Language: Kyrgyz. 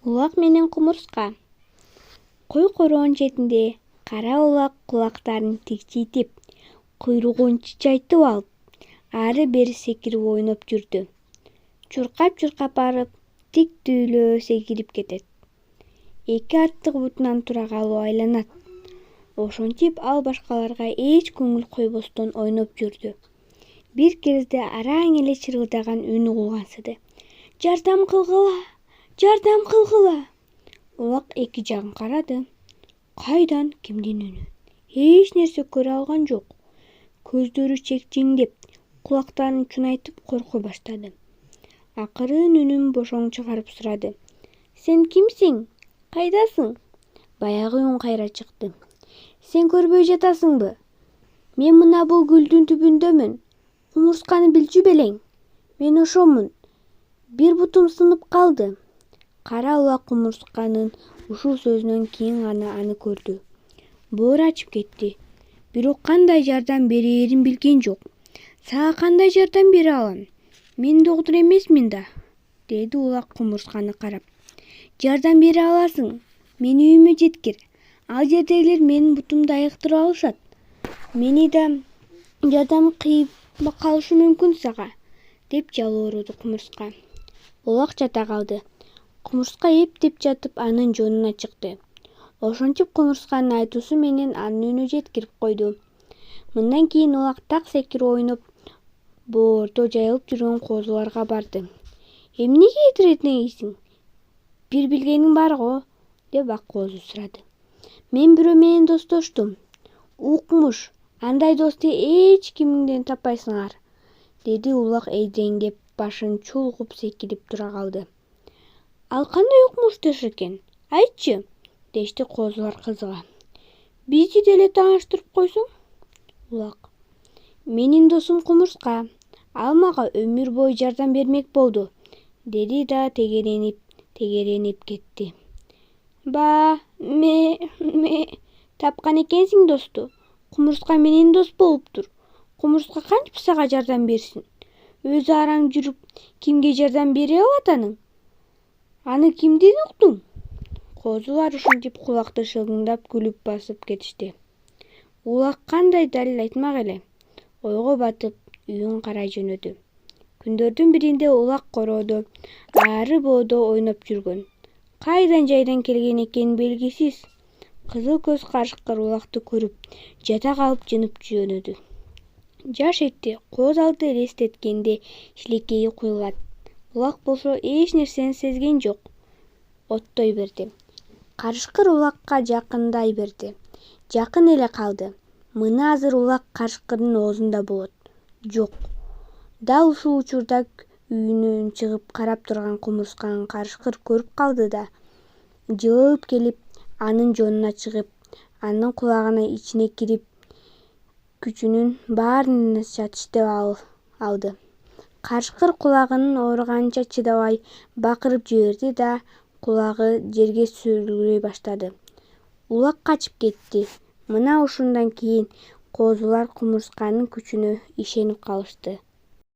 Улак менен кумурска. Кой короонун четинде кара улак кулактарын тикчейтип, куйругун чычайтып алып, ары-бери секирип ойноп жүрдү. Чуркап барып, тик түүлөө секирип кетет. Эки аттык бутунан тура калып айланат. Ошентип ал башкаларга эч көңүл койбостон ойноп жүрдү. Бир кезде араң эле чырылдаган үн угулгансыды. Жардам кылгыла! Жардам кылгыла! Улак эки жагын карады. Кайдан, кимдин үнү? Эч нерсе көрө алган жок. Көздөрү чекчиңдеп, кулактарын чуңайтып корко баштады. Акырын үнүн бошоң чыгарып сурады. Сен кимсиң? Кайдасың? Баягы үн кайра чыкты. Сен көрбөй жатасыңбы? Мен мына бул гүлдүн түбүндөмүн. Кумурсканы билчү белең? Мен ошомун. Бир бутум сынып калды. Кара улак кумурсканын ушул сөзүнөн кийин гана аны көрдү. Боору ачып кетти. Бирок кандай жардам берээрин билген жок. Сага кандай жардам бере алам? Мен доктур эмесмин да, деди улак кумурсканы карап. Жардам бере аласың. Мени үйүмө жеткир. Ал жердегилер менин бутумду айыктырып алышат. Мени да жардам кыйып калышы мүмкүн сага, деп жалбырады кумурска. Улак жата калды. Кумурска эптеп жатып анын жонуна чыкты. Ошентип кумурсканын айтуусу менен анын үйүнө жеткирип койду. Мындан кийин улак так секирип ойноп, боордо жайылып жүргөн козуларга барды. Эмнеге этиретпейсиң? Бир билгениң бар го, деп ак козу сурады. Мен бирөө менен достоштум. Укмуш, андай досту эч кимден таппайсыңар, деди улак эйдеңдеп, башын чулгуп секирип тура калды. Ал кандай укмуштуш экен? Айтчы, дешти козулар кызыга. Бизди деле тааныштырып койсоң? Улак. Менин досум кумурска. Ал мага өмүр бою жардам бермек болду, деди да тегеренип кетти. Ме тапкан экенсиң досту. Кумурска менен дос болуптур. Кумурска кантип сага жардам берсин? Өзү араң жүрүп, кимге жардам бере алат аның? Аны кимден уктуң? Козулар ушинтип кулакты шылдыңдап күлүп басып кетишти. Улак кандай далил айтмак эле? Ойго батып, үйүн карай жөнөдү. Күндөрдүн биринде улак короодо ары-боодо ойноп жүргөн. Кайдан жайдан келген экени белгисиз. Кызыл көз карышкыр улакты көрүп, жата калып жынып жөнөдү. Жаш этти, кооз алды элестеткенде шилекейи куйулат. Улак болсо эч нерсени сезген жок. Оттой берди. Карышкыр улакка жакындай берди. Жакын эле калды. Мына азыр улак карышкырдын оозунда болот. Жок. Дал ушул учурда үйүнөн чыгып карап турган кумурсканы карышкыр көрүп калды да, жылып келип, анын жонуна чыгып, анын кулагына ичине кирип, күчүнүн баарын чачыштап алды. Карышкыр кулагынын ооруганына чыдабай бакырып жиберди да, кулагы жерге сүрүлө баштады. Улак качып кетти. Мына ушундан кийин козулар кумурсканын күчүнө ишенип калышты.